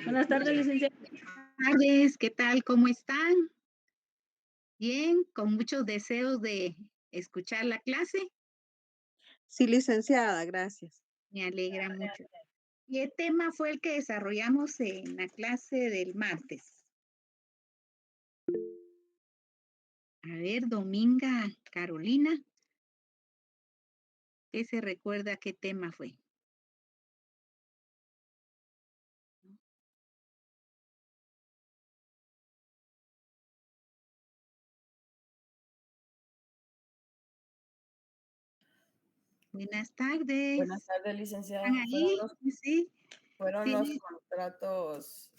Buenas tardes, licenciada. Tardes, ¿qué tal? ¿Cómo están? Bien, con muchos deseos de escuchar la clase. Sí, licenciada, gracias. Me alegra mucho. ¿Qué tema fue el que desarrollamos en la clase del martes? A ver, Dominga, Carolina, ¿qué se recuerda qué tema fue? Buenas Buenas tardes. tardes, ¿Están licenciada. ahí? Sí, Fueron los sí. contratos,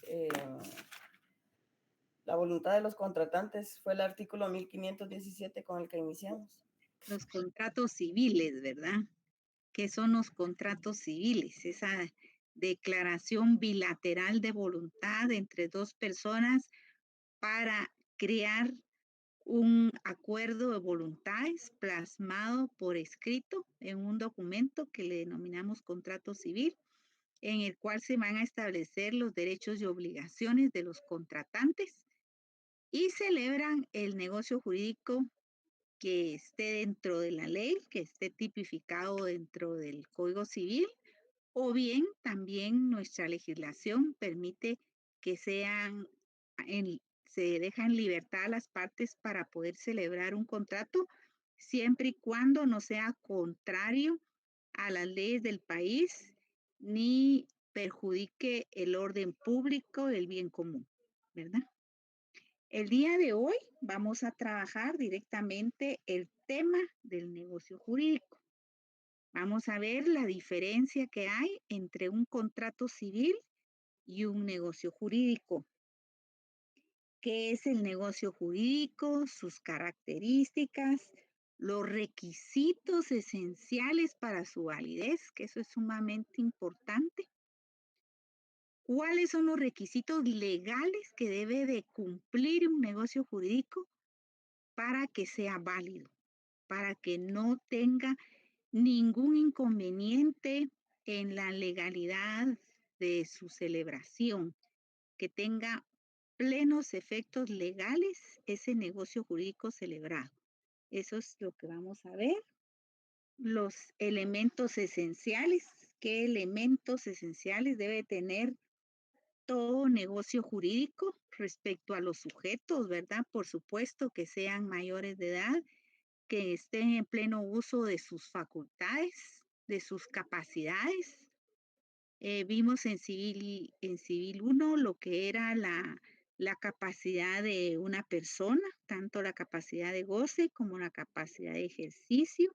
la voluntad de los contratantes fue el artículo 1517 con el que iniciamos. Los contratos civiles, ¿verdad? ¿Qué son los contratos civiles? Esa declaración bilateral de voluntad entre dos personas para crear un acuerdo de voluntades plasmado por escrito en un documento que le denominamos contrato civil, en el cual se van a establecer los derechos y obligaciones de los contratantes y celebran el negocio jurídico que esté dentro de la ley, que esté tipificado dentro del Código Civil, o bien también nuestra legislación permite que se dejan libertad a las partes para poder celebrar un contrato siempre y cuando no sea contrario a las leyes del país ni perjudique el orden público, el bien común, ¿verdad? El día de hoy vamos a trabajar directamente el tema del negocio jurídico. Vamos a ver la diferencia que hay entre un contrato civil y un negocio jurídico. ¿Qué es el negocio jurídico? Sus características, los requisitos esenciales para su validez, que eso es sumamente importante. ¿Cuáles son los requisitos legales que debe de cumplir un negocio jurídico para que sea válido, para que no tenga ningún inconveniente en la legalidad de su celebración, que tenga plenos efectos legales ese negocio jurídico celebrado? Eso es lo que vamos a ver. Los elementos esenciales, ¿qué elementos esenciales debe tener todo negocio jurídico respecto a los sujetos, verdad? Por supuesto que sean mayores de edad, que estén en pleno uso de sus facultades, de sus capacidades. Vimos en Civil 1 lo que era la capacidad de una persona, tanto la capacidad de goce como la capacidad de ejercicio.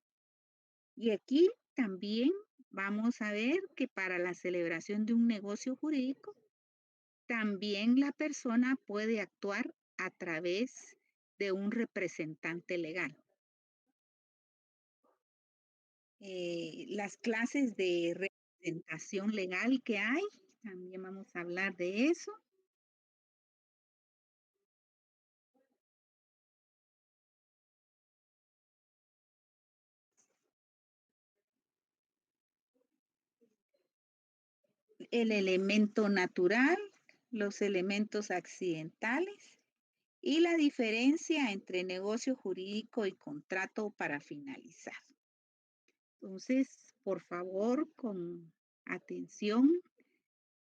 Y aquí también vamos a ver que para la celebración de un negocio jurídico, también la persona puede actuar a través de un representante legal. Las clases de representación legal que hay, también vamos a hablar de eso. El elemento natural, los elementos accidentales y la diferencia entre negocio jurídico y contrato para finalizar. Entonces, por favor, con atención,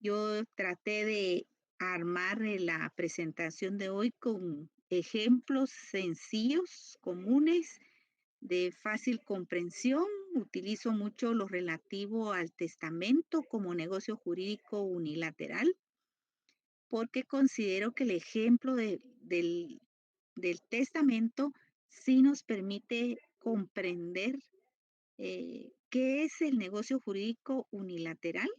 yo traté de armar la presentación de hoy con ejemplos sencillos, comunes, de fácil comprensión. Utilizo mucho lo relativo al testamento como negocio jurídico unilateral, porque considero que el ejemplo del testamento sí nos permite comprender qué es el negocio jurídico unilateral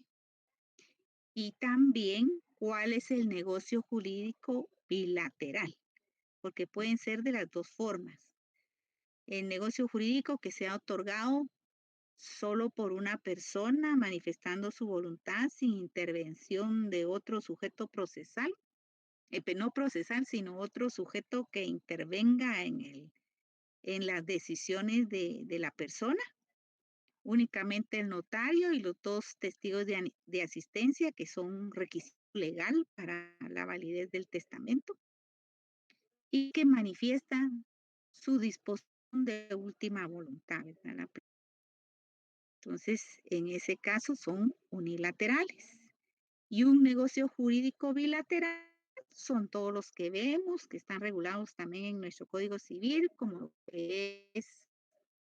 y también cuál es el negocio jurídico bilateral, porque pueden ser de las dos formas. El negocio jurídico que sea otorgado solo por una persona manifestando su voluntad sin intervención de otro sujeto procesal, no procesal, sino otro sujeto que intervenga en las decisiones de la persona, únicamente el notario y los dos testigos de asistencia que son requisitos legal para la validez del testamento y que manifiesta su disposición de última voluntad, ¿verdad? Entonces, en ese caso son unilaterales. Y un negocio jurídico bilateral son todos los que vemos, que están regulados también en nuestro Código Civil, como lo que es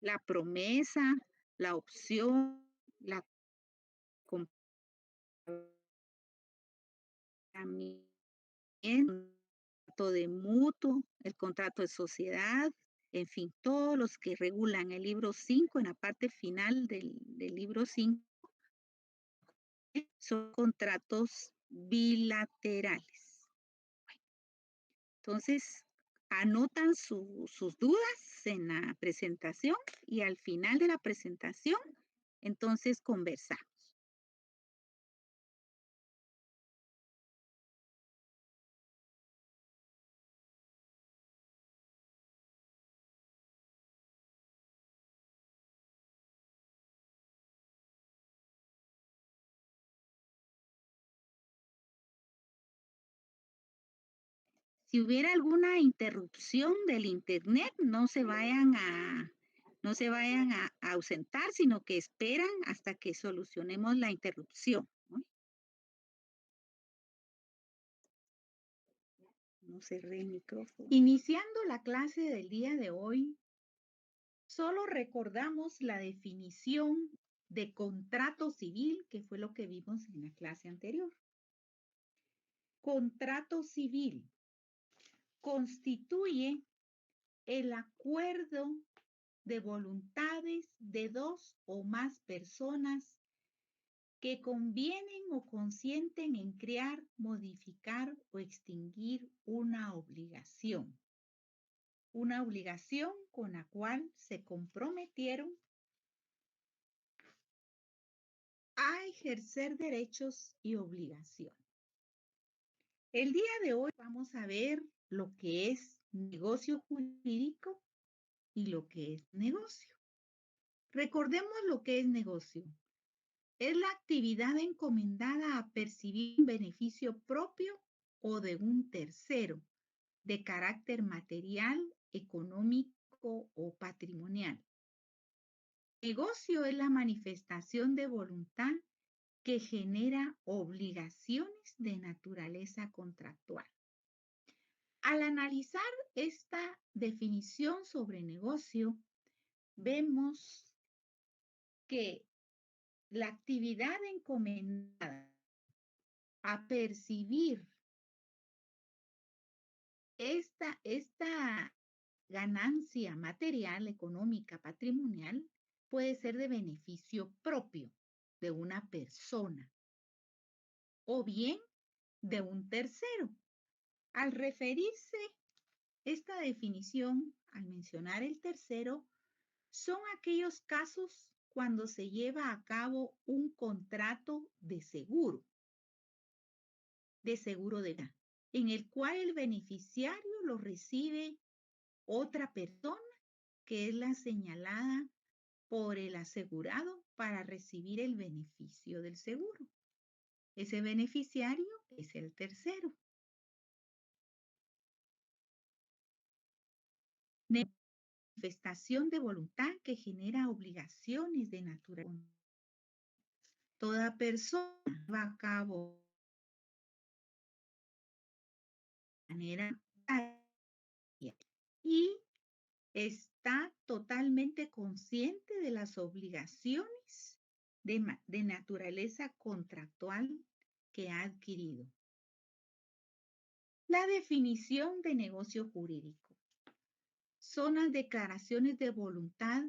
la promesa, la opción, la compraventa, el contrato de mutuo, el contrato de sociedad, en fin, todos los que regulan el libro 5, en la parte final del libro 5, son contratos bilaterales. Entonces, anotan sus dudas en la presentación y al final de la presentación, entonces conversamos. Si hubiera alguna interrupción del internet, no se vayan a ausentar, sino que esperan hasta que solucionemos la interrupción, ¿no? No cerré el micrófono. Iniciando la clase del día de hoy, solo recordamos la definición de contrato civil, que fue lo que vimos en la clase anterior. Contrato civil constituye el acuerdo de voluntades de dos o más personas que convienen o consienten en crear, modificar o extinguir una obligación con la cual se comprometieron a ejercer derechos y obligaciones. El día de hoy vamos a ver lo que es negocio jurídico y lo que es negocio. Recordemos lo que es negocio. Es la actividad encomendada a percibir un beneficio propio o de un tercero, de carácter material, económico o patrimonial. Negocio es la manifestación de voluntad que genera obligaciones de naturaleza contractual. Al analizar esta definición sobre negocio, vemos que la actividad encomendada a percibir esta ganancia material, económica, patrimonial, puede ser de beneficio propio de una persona o bien de un tercero. Al referirse esta definición, al mencionar el tercero, son aquellos casos cuando se lleva a cabo un contrato de seguro de vida, en el cual el beneficiario lo recibe otra persona que es la señalada por el asegurado para recibir el beneficio del seguro. Ese beneficiario es el tercero. Manifestación de voluntad que genera obligaciones de naturaleza. Toda persona va a cabo de manera y está totalmente consciente de las obligaciones de naturaleza contractual que ha adquirido. La definición de negocio jurídico son las declaraciones de voluntad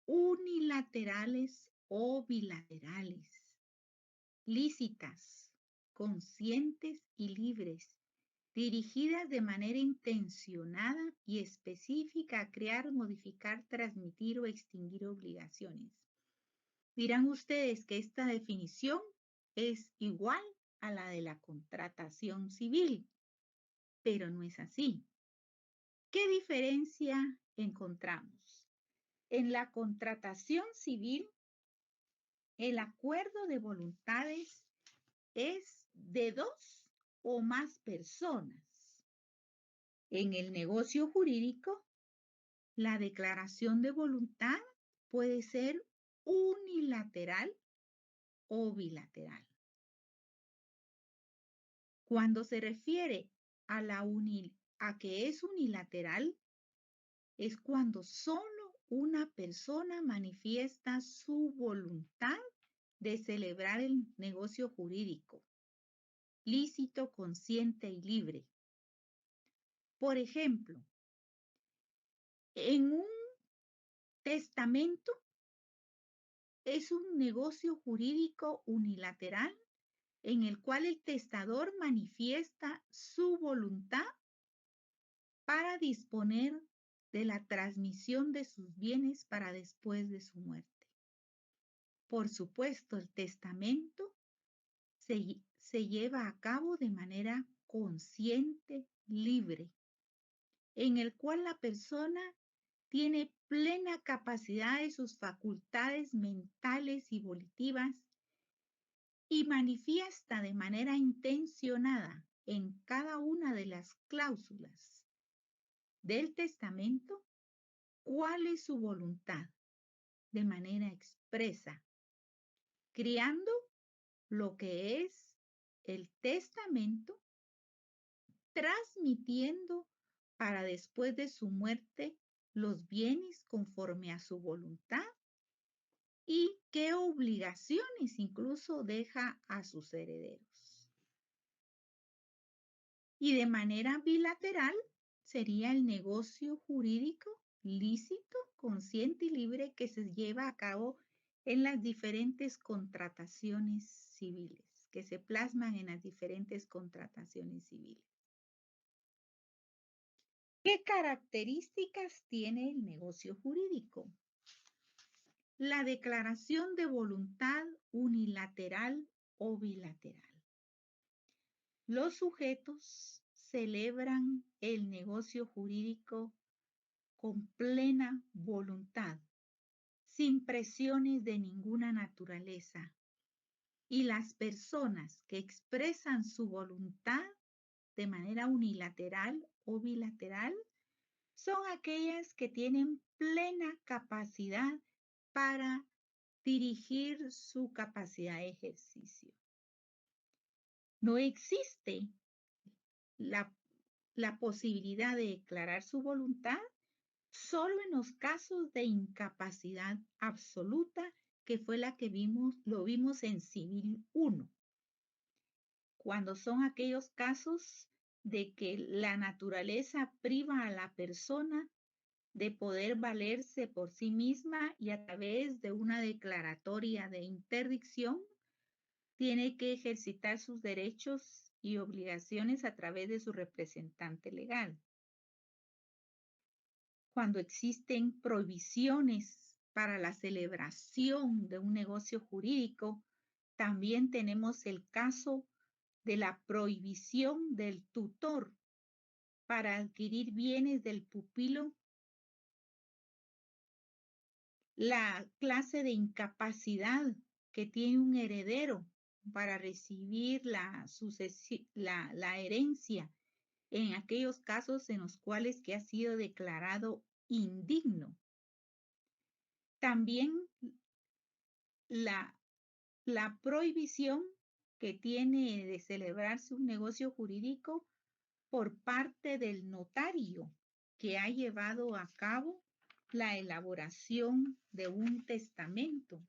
unilaterales o bilaterales, lícitas, conscientes y libres, dirigidas de manera intencionada y específica a crear, modificar, transmitir o extinguir obligaciones. Dirán ustedes que esta definición es igual a la de la contratación civil, pero no es así. ¿Qué diferencia encontramos? En la contratación civil, el acuerdo de voluntades es de 2 o más personas. En el negocio jurídico, la declaración de voluntad puede ser unilateral o bilateral. Cuando se refiere a que es unilateral, es cuando solo una persona manifiesta su voluntad de celebrar el negocio jurídico, lícito, consciente y libre. Por ejemplo, en un testamento es un negocio jurídico unilateral en el cual el testador manifiesta su voluntad para disponer de la transmisión de sus bienes para después de su muerte. Por supuesto, el testamento se lleva a cabo de manera consciente, libre, en el cual la persona tiene plena capacidad de sus facultades mentales y volitivas y manifiesta de manera intencionada en cada una de las cláusulas del testamento cuál es su voluntad de manera expresa, creando lo que es el testamento, transmitiendo para después de su muerte los bienes conforme a su voluntad y qué obligaciones incluso deja a sus herederos. Y de manera bilateral sería el negocio jurídico lícito, consciente y libre que se lleva a cabo en las diferentes contrataciones civiles, que se plasman en las diferentes contrataciones civiles. ¿Qué características tiene el negocio jurídico? La declaración de voluntad unilateral o bilateral. Los sujetos celebran el negocio jurídico con plena voluntad, sin presiones de ninguna naturaleza. Y las personas que expresan su voluntad de manera unilateral o bilateral son aquellas que tienen plena capacidad para dirigir su capacidad de ejercicio. No existe la posibilidad de declarar su voluntad solo en los casos de incapacidad absoluta, que fue la que lo vimos en Civil 1, cuando son aquellos casos de que la naturaleza priva a la persona de poder valerse por sí misma y a través de una declaratoria de interdicción tiene que ejercitar sus derechos y obligaciones a través de su representante legal. Cuando existen prohibiciones para la celebración de un negocio jurídico, también tenemos el caso de la prohibición del tutor para adquirir bienes del pupilo, la clase de incapacidad que tiene un heredero para recibir la herencia en aquellos casos en los cuales que ha sido declarado indigno. También la prohibición que tiene de celebrarse un negocio jurídico por parte del notario que ha llevado a cabo la elaboración de un testamento.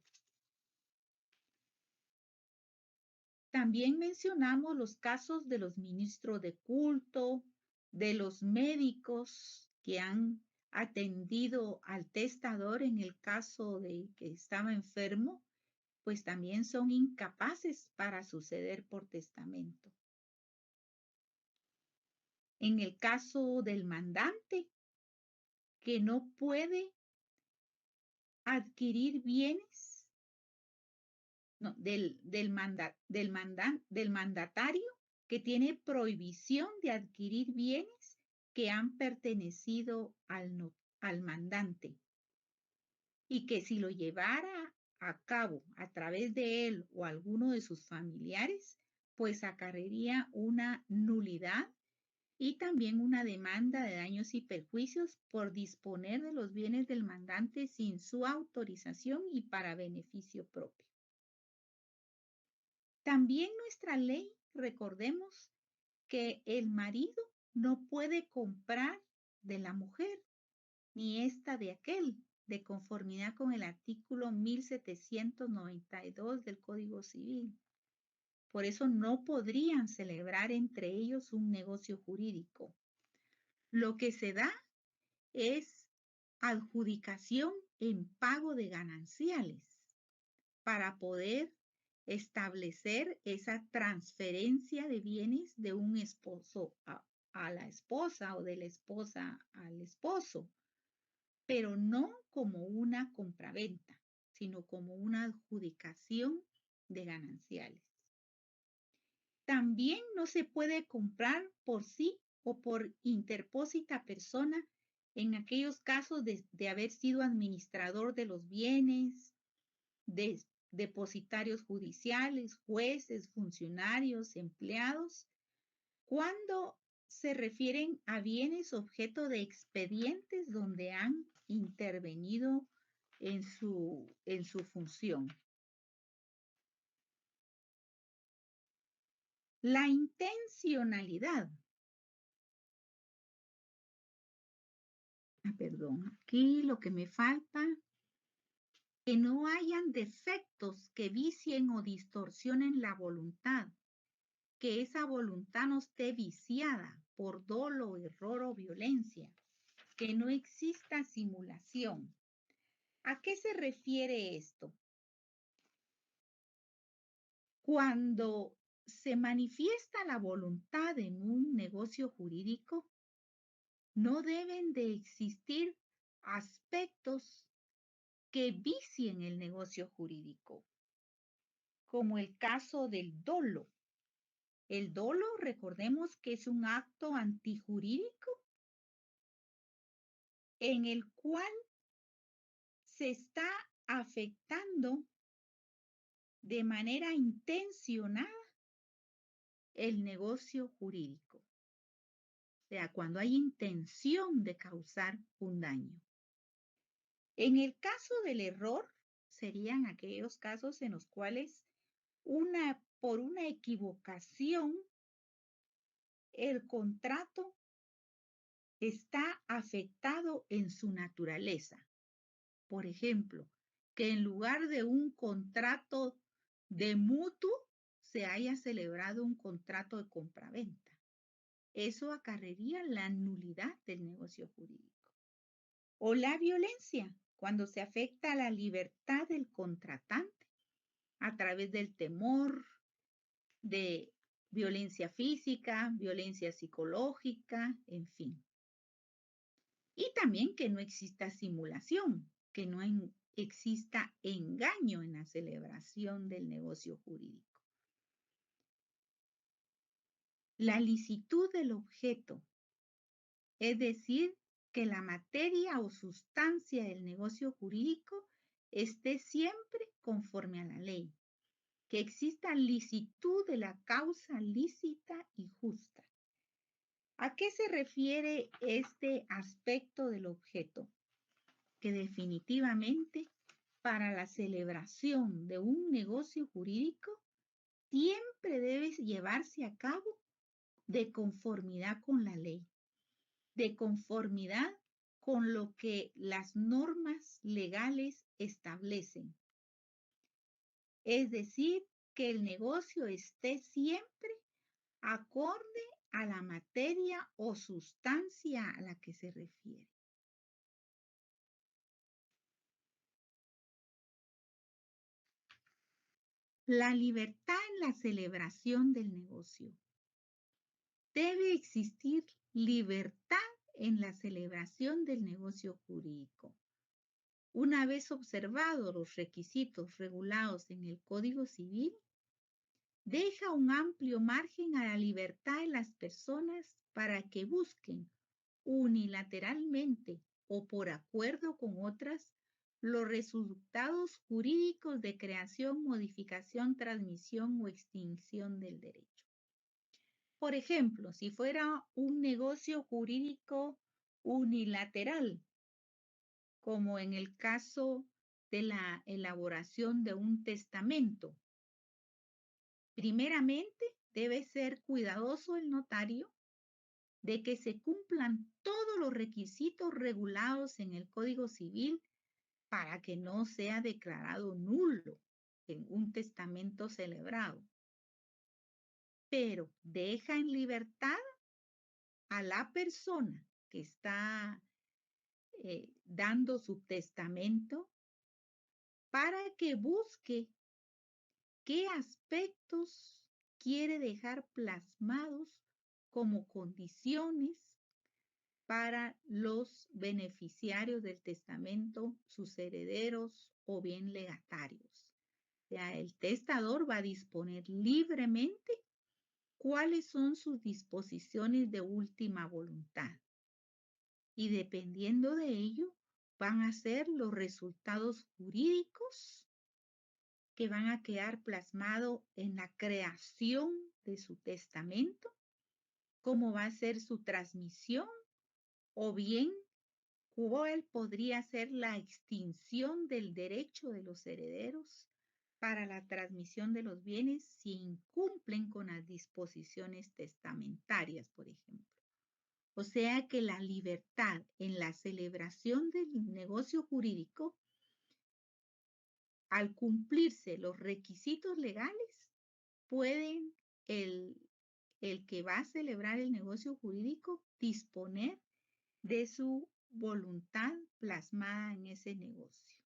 También mencionamos los casos de los ministros de culto, de los médicos que han atendido al testador en el caso de que estaba enfermo, pues también son incapaces para suceder por testamento. En el caso del mandante, que no puede adquirir bienes, no, del mandatario, que tiene prohibición de adquirir bienes que han pertenecido al mandante y que si lo llevara a cabo a través de él o alguno de sus familiares, pues acarrearía una nulidad y también una demanda de daños y perjuicios por disponer de los bienes del mandante sin su autorización y para beneficio propio. También nuestra ley, recordemos que el marido no puede comprar de la mujer, ni esta de aquel, de conformidad con el artículo 1792 del Código Civil. Por eso no podrían celebrar entre ellos un negocio jurídico. Lo que se da es adjudicación en pago de gananciales para poder establecer esa transferencia de bienes de un esposo a la esposa o de la esposa al esposo, pero no como una compraventa, sino como una adjudicación de gananciales. También no se puede comprar por sí o por interpósita persona en aquellos casos de haber sido administrador de los bienes, de depositarios judiciales, jueces, funcionarios, empleados, cuando se refieren a bienes objeto de expedientes donde han intervenido en su función. La intencionalidad. Perdón, aquí lo que me falta, que no hayan defectos que vicien o distorsionen la voluntad, que esa voluntad no esté viciada por dolo, error o violencia, que no exista simulación. ¿A qué se refiere esto? Cuando se manifiesta la voluntad en un negocio jurídico, no deben de existir aspectos que vicien el negocio jurídico, como el caso del dolo. El dolo, recordemos que es un acto antijurídico en el cual se está afectando de manera intencionada el negocio jurídico. O sea, cuando hay intención de causar un daño. En el caso del error, serían aquellos casos en los cuales por una equivocación, el contrato está afectado en su naturaleza. Por ejemplo, que en lugar de un contrato de mutuo, se haya celebrado un contrato de compraventa. Eso acarrearía la nulidad del negocio jurídico. O la violencia, cuando se afecta la libertad del contratante a través del temor, de violencia física, violencia psicológica, en fin. Y también que no exista simulación, que no exista engaño en la celebración del negocio jurídico. La licitud del objeto, es decir, que la materia o sustancia del negocio jurídico esté siempre conforme a la ley, que exista licitud de la causa lícita y justa. ¿A qué se refiere este aspecto del objeto? Que definitivamente para la celebración de un negocio jurídico siempre debe llevarse a cabo de conformidad con la ley, de conformidad con lo que las normas legales establecen. Es decir, que el negocio esté siempre acorde a la materia o sustancia a la que se refiere. La libertad en la celebración del negocio. Debe existir libertad en la celebración del negocio jurídico. Una vez observados los requisitos regulados en el Código Civil, deja un amplio margen a la libertad de las personas para que busquen unilateralmente o por acuerdo con otras los resultados jurídicos de creación, modificación, transmisión o extinción del derecho. Por ejemplo, si fuera un negocio jurídico unilateral, como en el caso de la elaboración de un testamento, primeramente debe ser cuidadoso el notario de que se cumplan todos los requisitos regulados en el Código Civil para que no sea declarado nulo en un testamento celebrado, pero deja en libertad a la persona que está dando su testamento para que busque qué aspectos quiere dejar plasmados como condiciones para los beneficiarios del testamento, sus herederos o bien legatarios. O sea, el testador va a disponer libremente cuáles son sus disposiciones de última voluntad. Y dependiendo de ello, van a ser los resultados jurídicos que van a quedar plasmados en la creación de su testamento, cómo va a ser su transmisión o bien cuál podría ser la extinción del derecho de los herederos para la transmisión de los bienes si incumplen con las disposiciones testamentarias, por ejemplo. O sea que la libertad en la celebración del negocio jurídico, al cumplirse los requisitos legales, pueden el que va a celebrar el negocio jurídico disponer de su voluntad plasmada en ese negocio.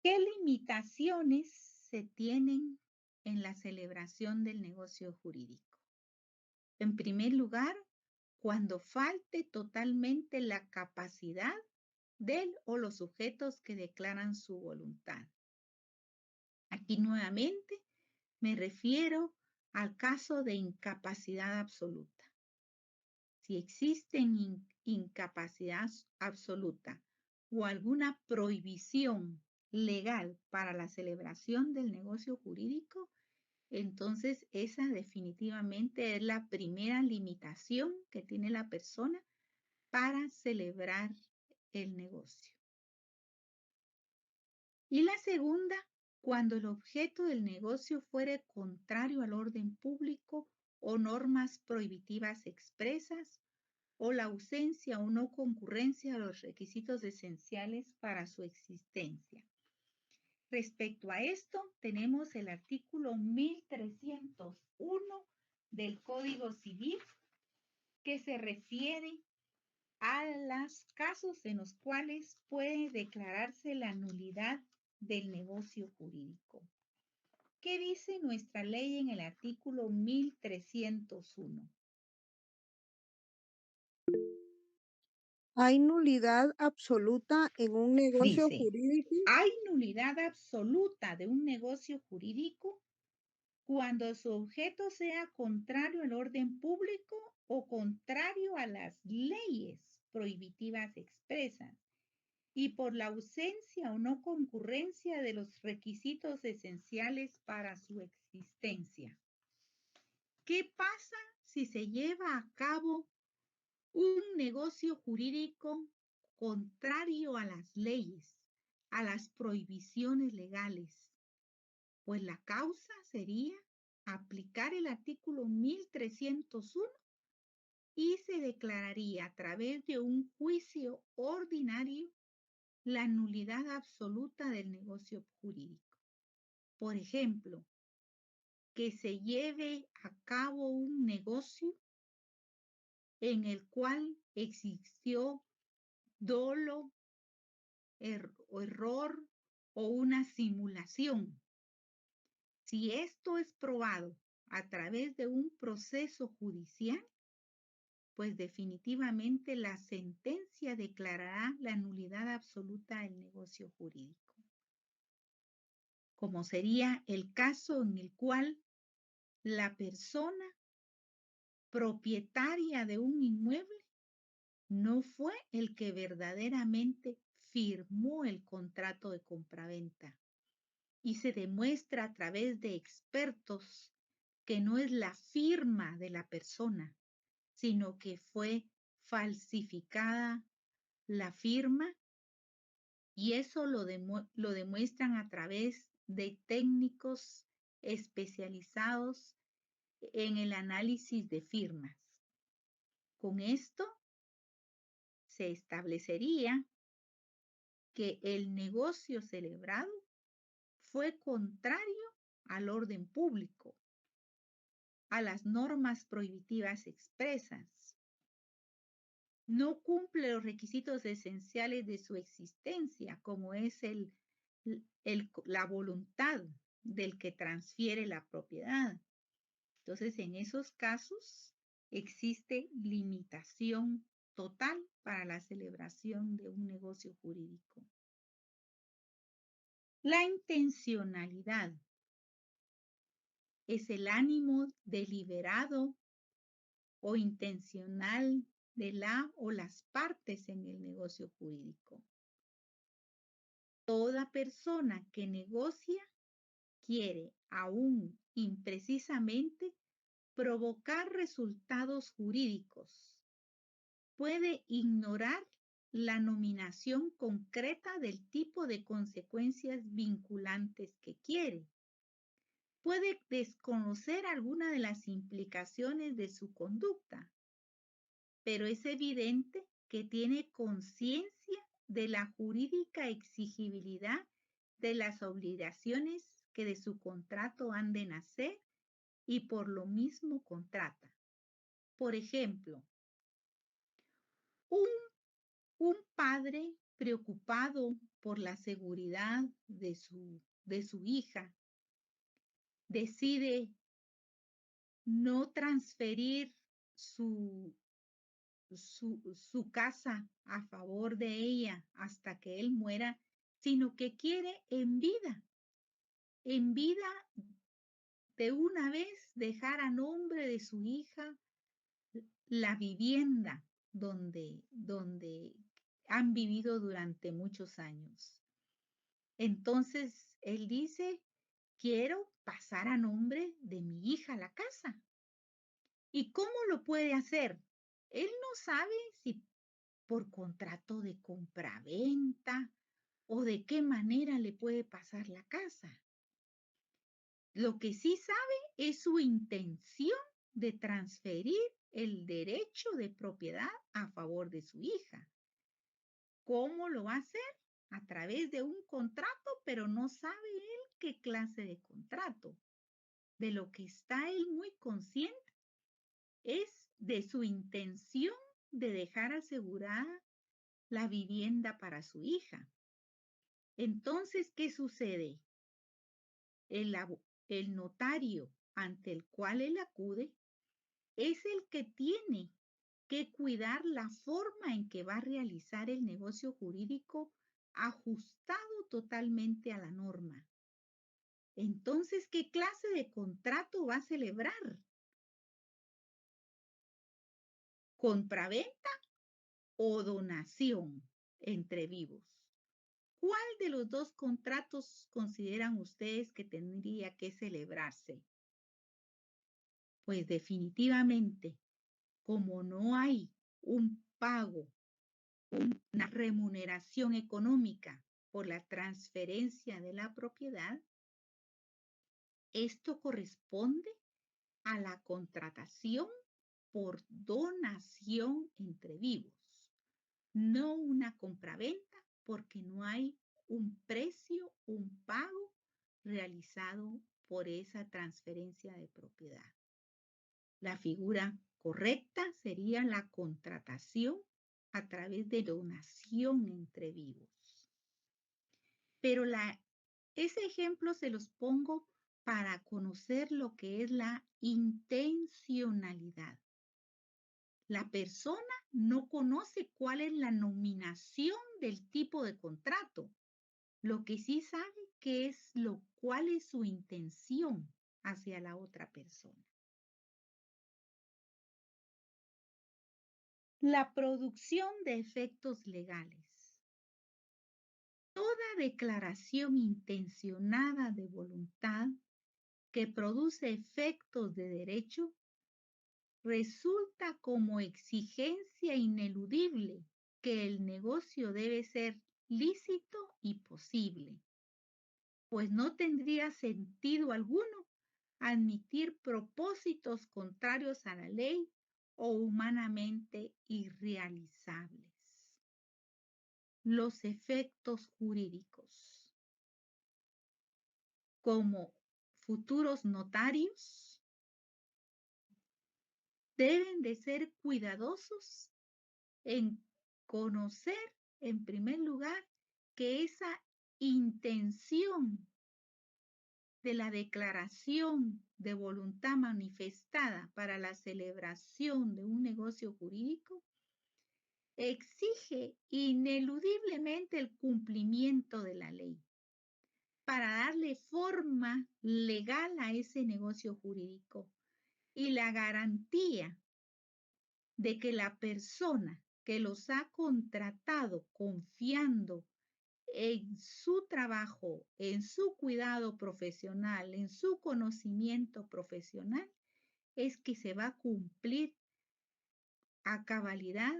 ¿Qué limitaciones se tienen en la celebración del negocio jurídico? En primer lugar, cuando falte totalmente la capacidad del o los sujetos que declaran su voluntad. Aquí nuevamente me refiero al caso de incapacidad absoluta. Si existe incapacidad absoluta o alguna prohibición legal para la celebración del negocio jurídico, entonces esa definitivamente es la primera limitación que tiene la persona para celebrar el negocio. Y la segunda, cuando el objeto del negocio fuere contrario al orden público o normas prohibitivas expresas, o la ausencia o no concurrencia de los requisitos esenciales para su existencia. Respecto a esto, tenemos el artículo 1301 del Código Civil, que se refiere a los casos en los cuales puede declararse la nulidad del negocio jurídico. ¿Qué dice nuestra ley en el artículo 1301? ¿Hay nulidad absoluta en un negocio Dice, jurídico? hay nulidad absoluta de un negocio jurídico cuando su objeto sea contrario al orden público o contrario a las leyes prohibitivas expresas y por la ausencia o no concurrencia de los requisitos esenciales para su existencia. ¿Qué pasa si se lleva a cabo un negocio jurídico contrario a las leyes, a las prohibiciones legales? Pues la causa sería aplicar el artículo 1301 y se declararía a través de un juicio ordinario la nulidad absoluta del negocio jurídico. Por ejemplo, que se lleve a cabo un negocio en el cual existió dolo, error o una simulación. Si esto es probado a través de un proceso judicial, pues definitivamente la sentencia declarará la nulidad absoluta del negocio jurídico, como sería el caso en el cual la persona propietaria de un inmueble no fue el que verdaderamente firmó el contrato de compraventa. Y se demuestra a través de expertos que no es la firma de la persona, sino que fue falsificada la firma, y eso lo demuestran a través de técnicos especializados en el análisis de firmas. Con esto se establecería que el negocio celebrado fue contrario al orden público, a las normas prohibitivas expresas, no cumple los requisitos esenciales de su existencia, como es la voluntad del que transfiere la propiedad. Entonces, en esos casos existe limitación total para la celebración de un negocio jurídico. La intencionalidad es el ánimo deliberado o intencional de la o las partes en el negocio jurídico. Toda persona que negocia quiere, aún imprecisamente, provocar resultados jurídicos. Puede ignorar la nominación concreta del tipo de consecuencias vinculantes que quiere. Puede desconocer alguna de las implicaciones de su conducta, pero es evidente que tiene conciencia de la jurídica exigibilidad de las obligaciones que de su contrato han de nacer y por lo mismo contrata. Por ejemplo, un padre preocupado por la seguridad de su hija decide no transferir su casa a favor de ella hasta que él muera, sino que quiere en vida de una vez dejar a nombre de su hija la vivienda donde han vivido durante muchos años. Entonces, él dice, quiero pasar a nombre de mi hija la casa. ¿Y cómo lo puede hacer? Él no sabe si por contrato de compraventa o de qué manera le puede pasar la casa. Lo que sí sabe es su intención de transferir el derecho de propiedad a favor de su hija. ¿Cómo lo va a hacer? A través de un contrato, pero no sabe él qué clase de contrato. De lo que está él muy consciente es de su intención de dejar asegurada la vivienda para su hija. Entonces, ¿qué sucede? El notario ante el cual él acude es el que tiene que cuidar la forma en que va a realizar el negocio jurídico ajustado totalmente a la norma. Entonces, ¿qué clase de contrato va a celebrar? ¿Compraventa o donación entre vivos? ¿Cuál de los dos contratos consideran ustedes que tendría que celebrarse? Pues definitivamente, como no hay un pago, una remuneración económica por la transferencia de la propiedad, esto corresponde a la contratación por donación entre vivos, no una compraventa, porque no hay un precio, un pago realizado por esa transferencia de propiedad. La figura correcta sería la contratación a través de donación entre vivos. Pero ese ejemplo se los pongo para conocer lo que es la intencionalidad. La persona no conoce cuál es la nominación del tipo de contrato. Lo que sí sabe cuál es su intención hacia la otra persona. La producción de efectos legales. Toda declaración intencionada de voluntad que produce efectos de derecho resulta como exigencia ineludible que el negocio debe ser lícito y posible, pues no tendría sentido alguno admitir propósitos contrarios a la ley o humanamente irrealizables. Los efectos jurídicos. Como futuros notarios, deben de ser cuidadosos en conocer, en primer lugar, que esa intención de la declaración de voluntad manifestada para la celebración de un negocio jurídico exige ineludiblemente el cumplimiento de la ley para darle forma legal a ese negocio jurídico y la garantía de que la persona que los ha contratado confiando en su trabajo, en su cuidado profesional, en su conocimiento profesional, es que se va a cumplir a cabalidad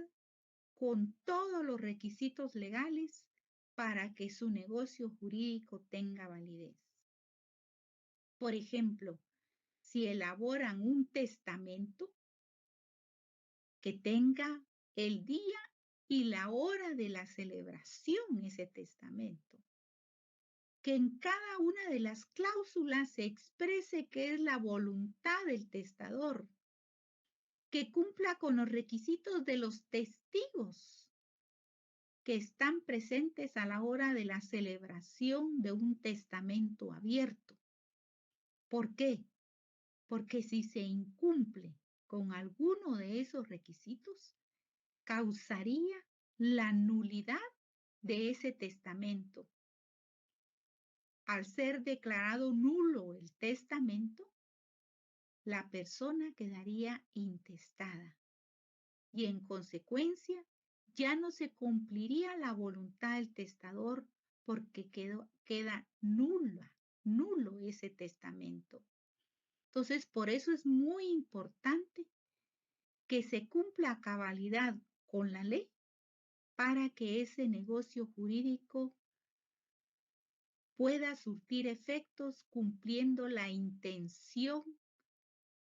con todos los requisitos legales para que su negocio jurídico tenga validez. Por ejemplo, si elaboran un testamento, que tenga el día y la hora de la celebración ese testamento. Que en cada una de las cláusulas se exprese que es la voluntad del testador, que cumpla con los requisitos de los testigos que están presentes a la hora de la celebración de un testamento abierto. ¿Por qué? Porque si se incumple con alguno de esos requisitos, causaría la nulidad de ese testamento. Al ser declarado nulo el testamento, la persona quedaría intestada y en consecuencia ya no se cumpliría la voluntad del testador porque queda nulo ese testamento. Entonces, por eso es muy importante que se cumpla a cabalidad con la ley para que ese negocio jurídico pueda surtir efectos cumpliendo la intención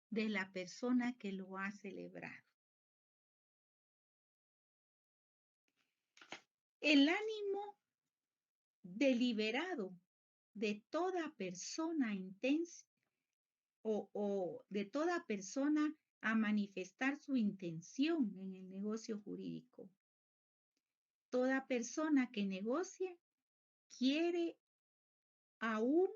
de la persona que lo ha celebrado. El ánimo deliberado de toda persona intensa o de toda persona a manifestar su intención en el negocio jurídico. Toda persona que negocie quiere aún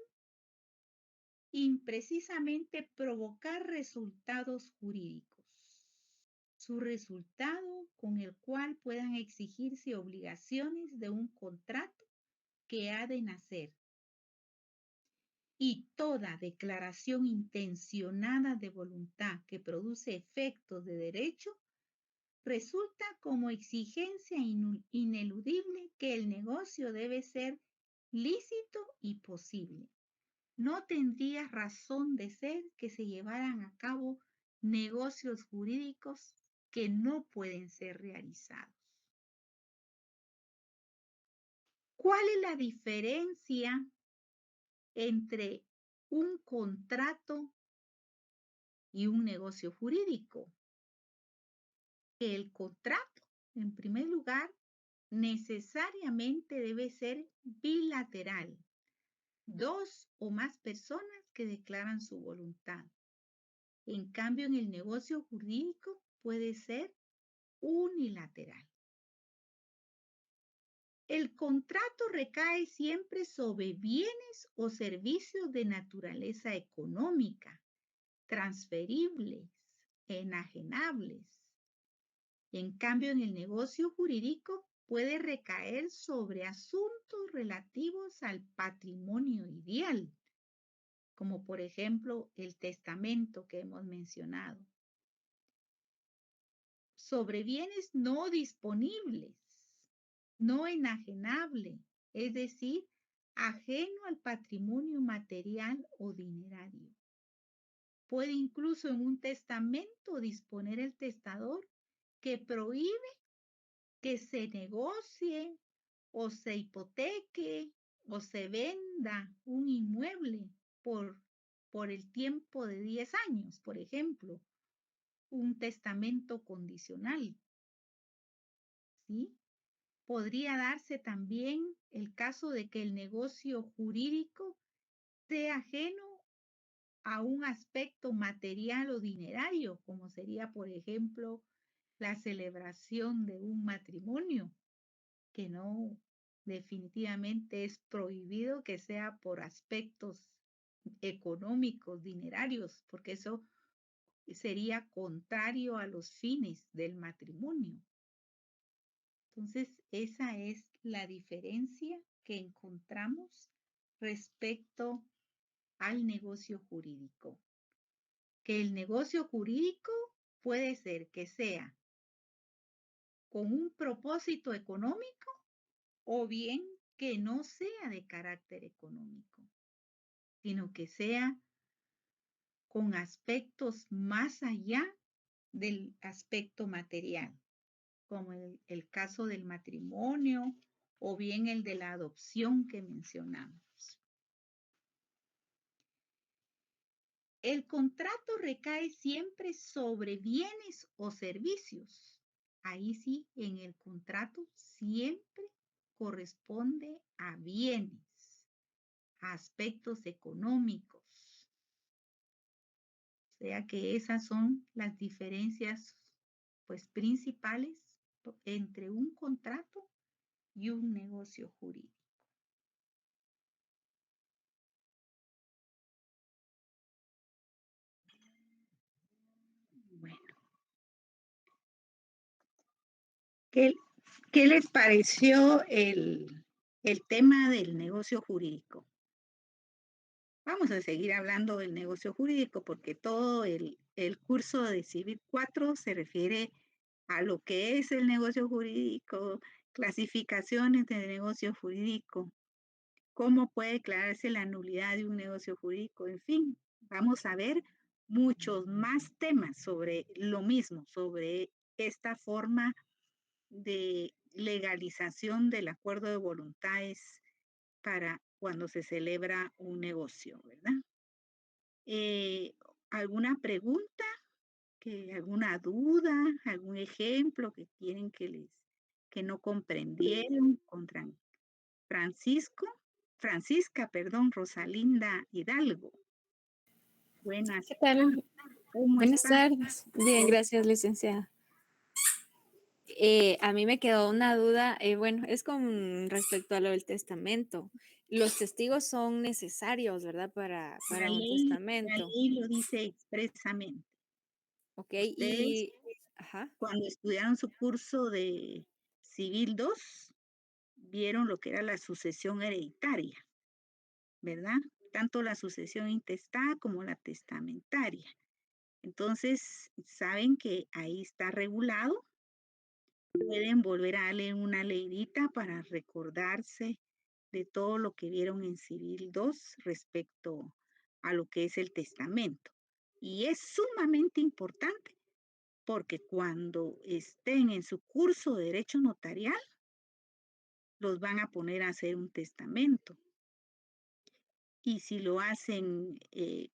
imprecisamente provocar resultados jurídicos. Su resultado con el cual puedan exigirse obligaciones de un contrato que ha de nacer. Y toda declaración intencionada de voluntad que produce efectos de derecho resulta como exigencia ineludible que el negocio debe ser lícito y posible. No tendría razón de ser que se llevaran a cabo negocios jurídicos que no pueden ser realizados. ¿Cuál es la diferencia entre un contrato y un negocio jurídico? Que el contrato, en primer lugar, necesariamente debe ser bilateral. Dos o más personas que declaran su voluntad. En cambio, en el negocio jurídico puede ser unilateral. El contrato recae siempre sobre bienes o servicios de naturaleza económica, transferibles, enajenables. En cambio, en el negocio jurídico puede recaer sobre asuntos relativos al patrimonio ideal, como por ejemplo el testamento que hemos mencionado. sobre bienes no disponibles, no enajenable, es decir, ajeno al patrimonio material o dinerario. Puede incluso en un testamento disponer el testador que prohíbe que se negocie o se hipoteque o se venda un inmueble por el tiempo de 10 años, por ejemplo, un testamento condicional, ¿sí? Podría darse también el caso de que el negocio jurídico sea ajeno a un aspecto material o dinerario, como sería, por ejemplo, la celebración de un matrimonio, que no definitivamente es prohibido que sea por aspectos económicos, dinerarios, porque eso sería contrario a los fines del matrimonio. Entonces, esa es la diferencia que encontramos respecto al negocio jurídico. Que el negocio jurídico puede ser que sea con un propósito económico o bien que no sea de carácter económico, sino que sea con aspectos más allá del aspecto material, como el caso del matrimonio o bien el de la adopción que mencionamos. El contrato recae siempre sobre bienes o servicios. Ahí sí, en el contrato siempre corresponde a bienes, a aspectos económicos. O sea que esas son las diferencias pues principales entre un contrato y un negocio jurídico. Bueno, ¿qué les pareció el tema del negocio jurídico? Vamos a seguir hablando del negocio jurídico porque todo el curso de Civil 4 se refiere a lo que es el negocio jurídico, clasificaciones de negocio jurídico, cómo puede declararse la nulidad de un negocio jurídico, en fin, vamos a ver muchos más temas sobre lo mismo, sobre esta forma de legalización del acuerdo de voluntades para cuando se celebra un negocio, ¿verdad? ¿Alguna pregunta? ¿Alguna duda? ¿Algún ejemplo que tienen que no comprendieron contra Francisca, Rosalinda Hidalgo? Buenas. ¿Qué tal? Buenas tardes. Bien, gracias, licenciada. A mí me quedó una duda, bueno, es con respecto a lo del testamento. Los testigos son necesarios, ¿verdad? Para un testamento. La ley lo dice expresamente. Ok, y ajá. Cuando estudiaron su curso de Civil 2, vieron lo que era la sucesión hereditaria, ¿verdad? Tanto la sucesión intestada como la testamentaria. Entonces, saben que ahí está regulado. Pueden volver a darle una leidita para recordarse de todo lo que vieron en Civil 2 respecto a lo que es el testamento. Y es sumamente importante porque cuando estén en su curso de derecho notarial, los van a poner a hacer un testamento. Y si lo hacen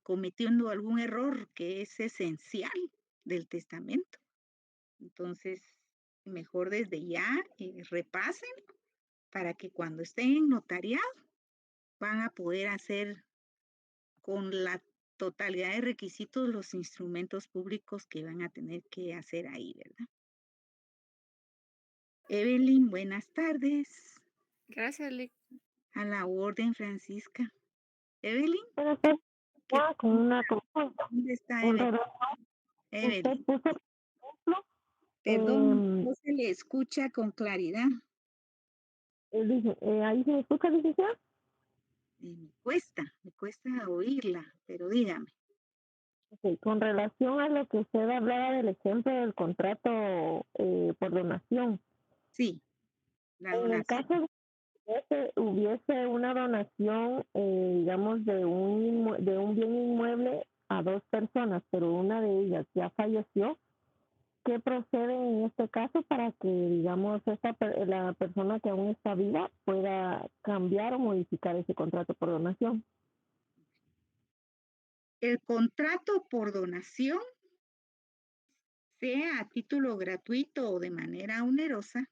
cometiendo algún error que es esencial del testamento, entonces mejor desde ya repasen para que cuando estén en notariado van a poder hacer con la totalidad de requisitos los instrumentos públicos que van a tener que hacer ahí, ¿verdad? Evelyn, buenas tardes. Gracias, Lic. A la orden, Francisca. Evelyn. Con una consulta. ¿Dónde está Evelyn? Evelyn. Perdón, no se le escucha con claridad. ¿Ahí se me escucha, licenciada? Me cuesta oírla, pero dígame. Con relación a lo que usted hablaba del ejemplo del contrato por donación, Sí, la en el donación. caso de que hubiese una donación, digamos, de un bien inmueble a dos personas, pero una de ellas ya falleció, ¿qué procede en este caso para que, digamos, la persona que aún está viva pueda cambiar o modificar ese contrato por donación? El contrato por donación, sea a título gratuito o de manera onerosa,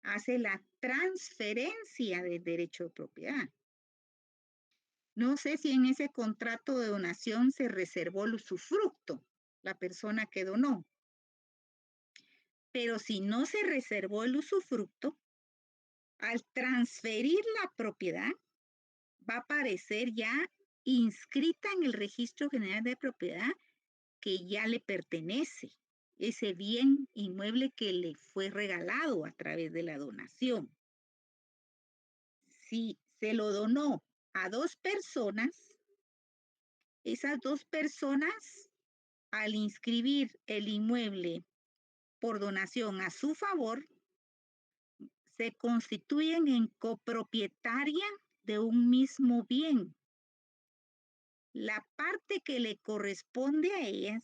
hace la transferencia del derecho de propiedad. No sé si en ese contrato de donación se reservó el usufructo, la persona que donó. Pero si no se reservó el usufructo, al transferir la propiedad, va a aparecer ya inscrita en el Registro General de Propiedad que ya le pertenece ese bien inmueble que le fue regalado a través de la donación. Si se lo donó a dos personas, esas dos personas, al inscribir el inmueble por donación a su favor, se constituyen en copropietaria de un mismo bien. La parte que le corresponde a ellas,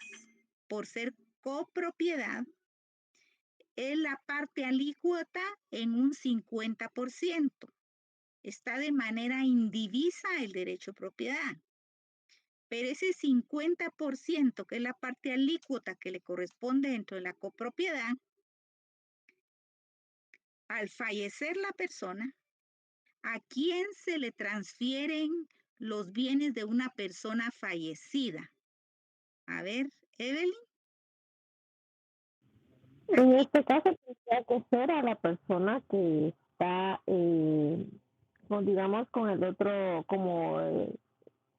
por ser copropiedad, es la parte alícuota en un 50%. Está de manera indivisa el derecho de propiedad. Pero ese 50%, que es la parte alícuota que le corresponde dentro de la copropiedad, al fallecer la persona, ¿a quién se le transfieren los bienes de una persona fallecida? A ver, Evelyn. En este caso tendría que ser a la persona que está, digamos, con el otro, como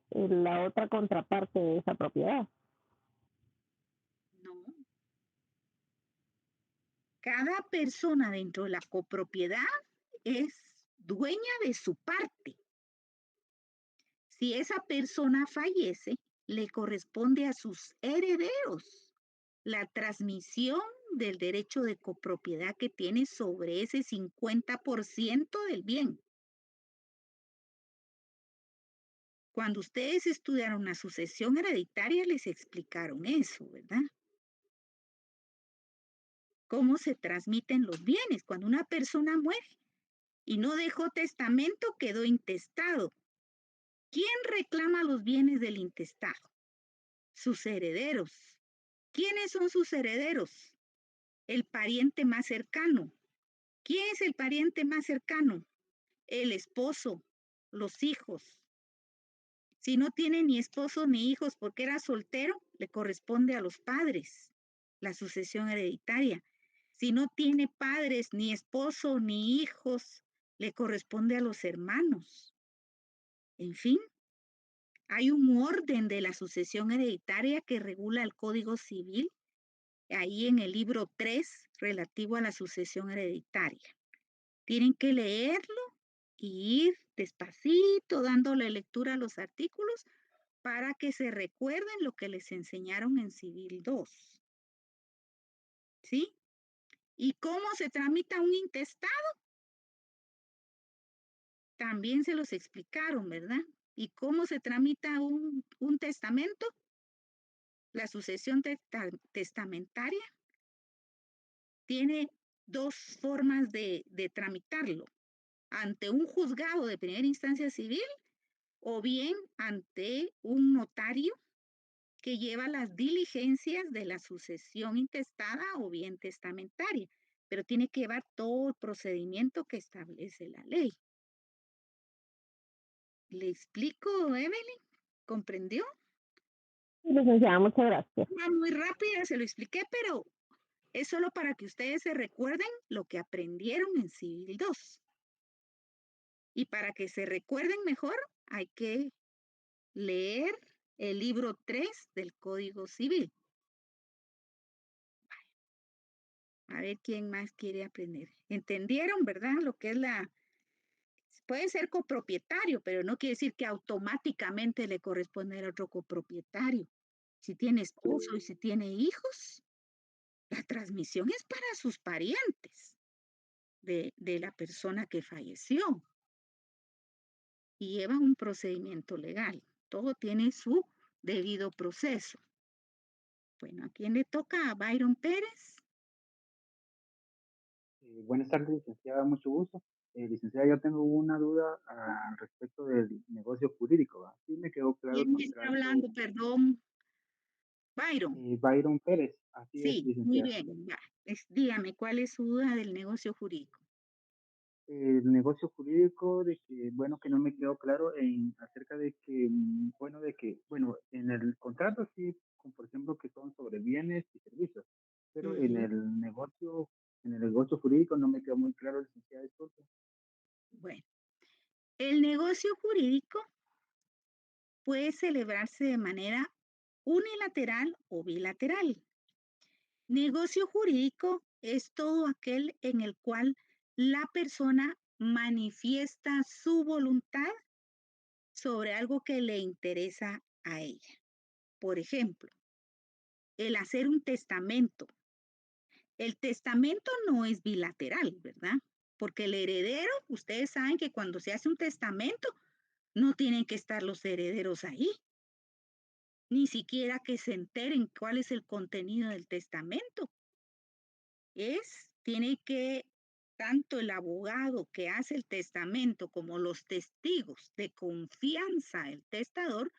la otra contraparte de esa propiedad. No. Cada persona dentro de la copropiedad es dueña de su parte. Si esa persona fallece, le corresponde a sus herederos la transmisión del derecho de copropiedad que tiene sobre ese 50% del bien. Cuando ustedes estudiaron la sucesión hereditaria, les explicaron eso, ¿verdad? Cómo se transmiten los bienes. Cuando una persona muere y no dejó testamento, quedó intestado. ¿Quién reclama los bienes del intestado? Sus herederos. ¿Quiénes son sus herederos? El pariente más cercano. ¿Quién es el pariente más cercano? El esposo, los hijos. Si no tiene ni esposo ni hijos porque era soltero, le corresponde a los padres la sucesión hereditaria. Si no tiene padres, ni esposo, ni hijos, le corresponde a los hermanos. En fin, hay un orden de la sucesión hereditaria que regula el Código Civil, ahí en el libro 3, relativo a la sucesión hereditaria. Tienen que leerlo y ir despacito dándole lectura a los artículos para que se recuerden lo que les enseñaron en Civil 2. ¿Sí? ¿Y cómo se tramita un intestado? También se los explicaron, ¿verdad? ¿Y cómo se tramita un testamento? La sucesión testamentaria tiene dos formas de tramitarlo. Ante un juzgado de primera instancia civil o bien ante un notario que lleva las diligencias de la sucesión intestada o bien testamentaria, pero tiene que llevar todo el procedimiento que establece la ley. ¿Le explico, Evelyn? ¿Comprendió? Licenciada, muchas gracias. Va muy rápida, se lo expliqué, pero es solo para que ustedes se recuerden lo que aprendieron en Civil 2. Y para que se recuerden mejor, hay que leer el libro 3 del Código Civil. A ver quién más quiere aprender. ¿Entendieron, verdad? Lo que es puede ser copropietario, pero no quiere decir que automáticamente le corresponde al otro copropietario. Si tiene esposo y si tiene hijos, la transmisión es para sus parientes de la persona que falleció y lleva un procedimiento legal. Todo tiene su debido proceso. Bueno, ¿a quién le toca? ¿A Byron Pérez? Buenas tardes, licenciada, mucho gusto. Licenciada, yo tengo una duda al respecto del negocio jurídico. ¿Va? Sí me quedó claro el ¿Quién está contrato. hablando? Perdón, Byron. Byron Pérez, así es, Sí, muy licenciada. bien. Va. Dígame, ¿cuál es su duda del negocio jurídico? El negocio jurídico de que, bueno, que no me quedó claro acerca de que, bueno, en el contrato sí, como por ejemplo, que son sobre bienes y servicios, pero Ujú. en el negocio jurídico no me quedó muy claro, licenciada, disculpe. Bueno, el negocio jurídico puede celebrarse de manera unilateral o bilateral. Negocio jurídico es todo aquel en el cual la persona manifiesta su voluntad sobre algo que le interesa a ella. Por ejemplo, el hacer un testamento. El testamento no es bilateral, ¿verdad? Porque el heredero, ustedes saben que cuando se hace un testamento, no tienen que estar los herederos ahí, ni siquiera que se enteren cuál es el contenido del testamento. Tiene que, tanto el abogado que hace el testamento como los testigos de confianza del testador,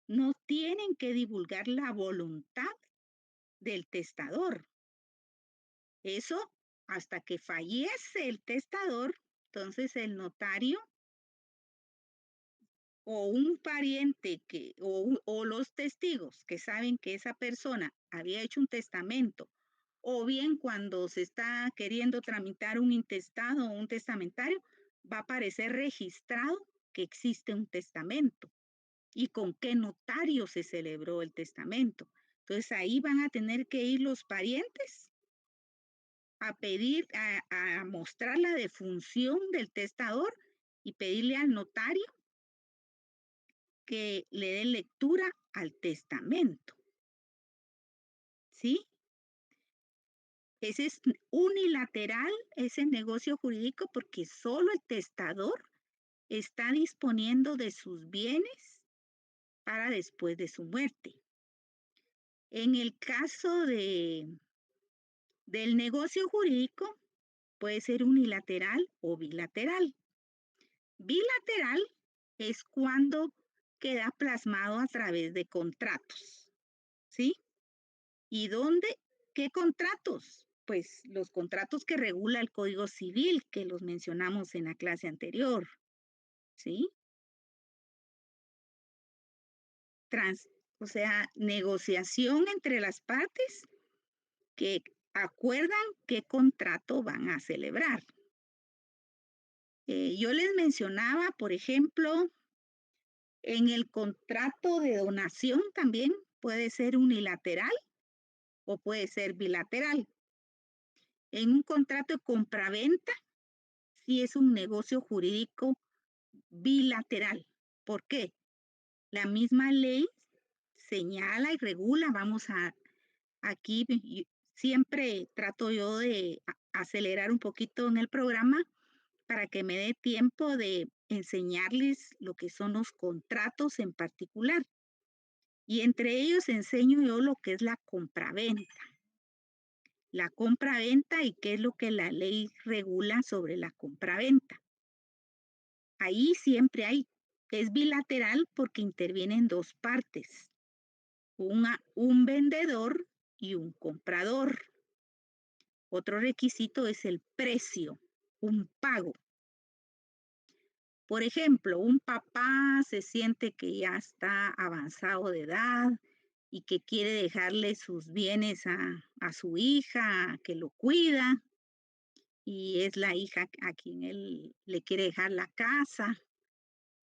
no tienen que divulgar la voluntad del testador. Eso hasta que fallece el testador, entonces el notario o un pariente o los testigos que saben que esa persona había hecho un testamento, o bien cuando se está queriendo tramitar un intestado o un testamentario, va a aparecer registrado que existe un testamento y con qué notario se celebró el testamento. Entonces ahí van a tener que ir los parientes a pedir, a mostrar la defunción del testador y pedirle al notario que le dé lectura al testamento, ¿sí? Ese es unilateral, ese negocio jurídico, porque solo el testador está disponiendo de sus bienes para después de su muerte. En el caso del negocio jurídico, puede ser unilateral o bilateral. Bilateral es cuando queda plasmado a través de contratos, ¿sí? ¿Y dónde? ¿Qué contratos? Pues los contratos que regula el Código Civil, que los mencionamos en la clase anterior, ¿sí? O sea, negociación entre las partes que acuerdan qué contrato van a celebrar. Yo les mencionaba, por ejemplo, en el contrato de donación también puede ser unilateral o puede ser bilateral. En un contrato de compraventa, sí es un negocio jurídico bilateral. ¿Por qué? La misma ley señala y regula, aquí siempre trato yo de acelerar un poquito en el programa para que me dé tiempo de enseñarles lo que son los contratos en particular. Y entre ellos enseño yo lo que es la compraventa. La compraventa y qué es lo que la ley regula sobre la compraventa. Ahí siempre es bilateral porque intervienen dos partes, un vendedor y un comprador. Otro requisito es el precio, un pago. Por ejemplo, un papá se siente que ya está avanzado de edad y que quiere dejarle sus bienes a su hija, que lo cuida, y es la hija a quien él le quiere dejar la casa.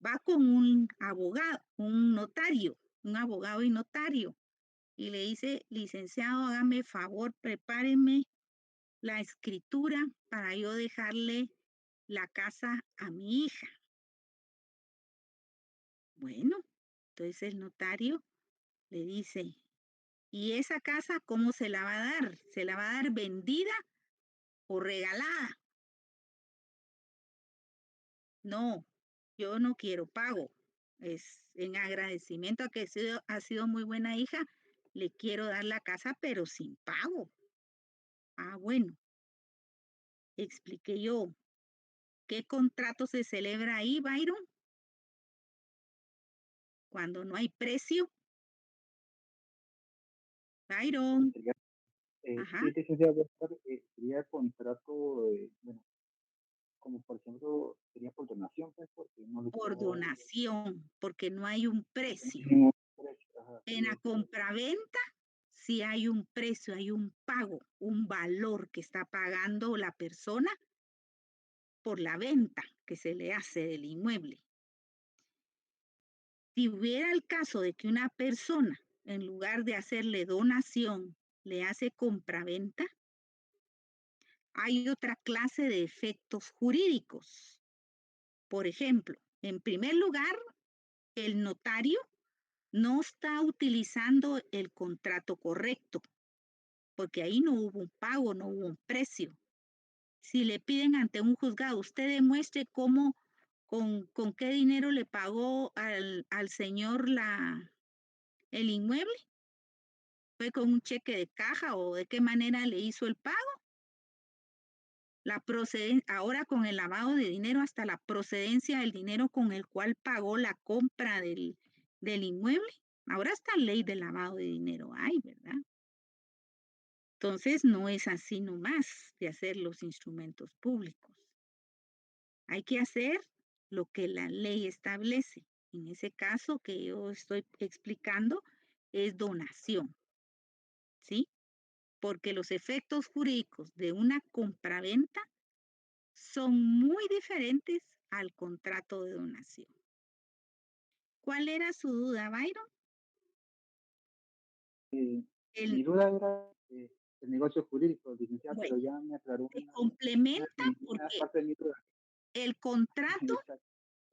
Va con un abogado, un abogado y notario, y le dice, licenciado, hágame favor, prepáreme la escritura para yo dejarle la casa a mi hija. Bueno, entonces el notario le dice, ¿Y esa casa cómo se la va a dar? ¿Se la va a dar vendida o regalada? No, yo no quiero pago. Es en agradecimiento a que ha sido muy buena hija, le quiero dar la casa, pero sin pago. Ah, bueno, expliqué yo. ¿Qué contrato se celebra ahí, Byron? Cuando no hay precio. Byron, Sería, ajá, sí, licenciado, sería contrato, bueno, como por ejemplo, sería por donación, pues, porque no le por puedo, donación, porque no hay un precio. no, ajá, En sí, la compraventa sí hay un precio, hay un pago, un valor que está pagando la persona por la venta que se le hace del inmueble. Si hubiera el caso de que una persona, en lugar de hacerle donación, le hace compraventa, hay otra clase de efectos jurídicos. Por ejemplo, en primer lugar, el notario no está utilizando el contrato correcto, porque ahí no hubo un pago, no hubo un precio. Si le piden ante un juzgado, usted demuestre cómo, con qué dinero le pagó al señor el inmueble, fue con un cheque de caja o de qué manera le hizo el pago. Ahora con el lavado de dinero, hasta la procedencia del dinero con el cual pagó la compra del inmueble. Ahora está ley de lavado de dinero, hay, ¿verdad? Entonces no es así nomás de hacer los instrumentos públicos. Hay que hacer lo que la ley establece. En ese caso que yo estoy explicando es donación, ¿sí? Porque los efectos jurídicos de una compraventa son muy diferentes al contrato de donación. ¿Cuál era su duda, Byron? mi duda era el negocio jurídico, licenciado, Bueno, pero ya me aclaró se complementa una porque parte de mi duda. el contrato, Exacto.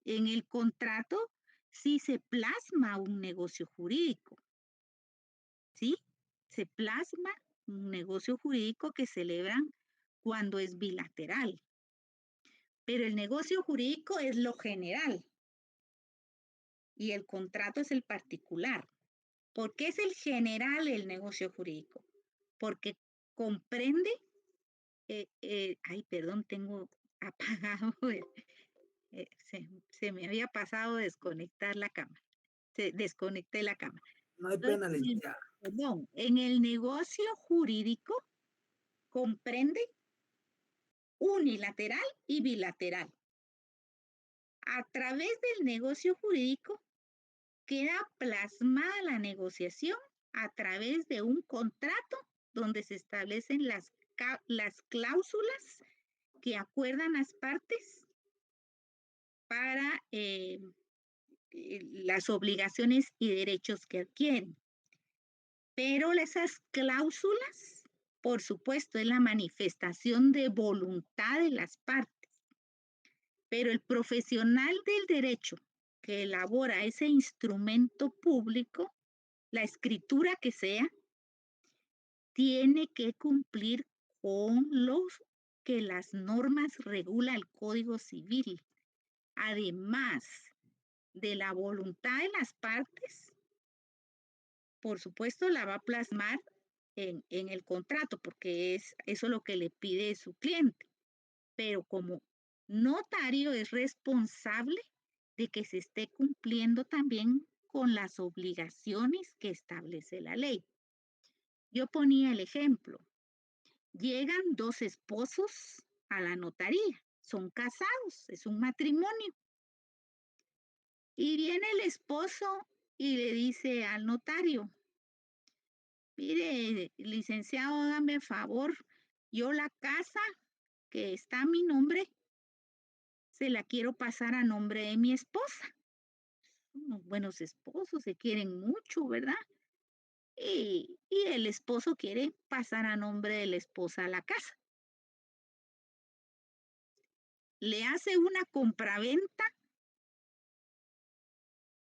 en el contrato sí se plasma un negocio jurídico, ¿sí? Se plasma un negocio jurídico que celebran cuando es bilateral. Pero el negocio jurídico es lo general y el contrato es el particular. ¿Por qué es el general el negocio jurídico? Porque comprende, ay, perdón, tengo apagado, se me había pasado desconectar la cámara, desconecté la cámara. No hay Entonces, pena, licenciada. perdón, en el negocio jurídico comprende unilateral y bilateral. A través del negocio jurídico queda plasmada la negociación a través de un contrato donde se establecen las cláusulas que acuerdan las partes para las obligaciones y derechos que adquieren. Pero esas cláusulas, por supuesto, es la manifestación de voluntad de las partes. Pero el profesional del derecho que elabora ese instrumento público, la escritura que sea, tiene que cumplir con los que las normas regula el Código Civil. Además de la voluntad de las partes, por supuesto la va a plasmar en el contrato, porque es eso lo que le pide su cliente. Pero como notario es responsable de que se esté cumpliendo también con las obligaciones que establece la ley. Yo ponía el ejemplo. Llegan dos esposos a la notaría, son casados, es un matrimonio. Y viene el esposo y le dice al notario, mire, licenciado, hágame favor, yo la casa que está a mi nombre, se la quiero pasar a nombre de mi esposa. Unos buenos esposos, se quieren mucho, ¿verdad? Y el esposo quiere pasar a nombre de la esposa la casa. Le hace una compraventa,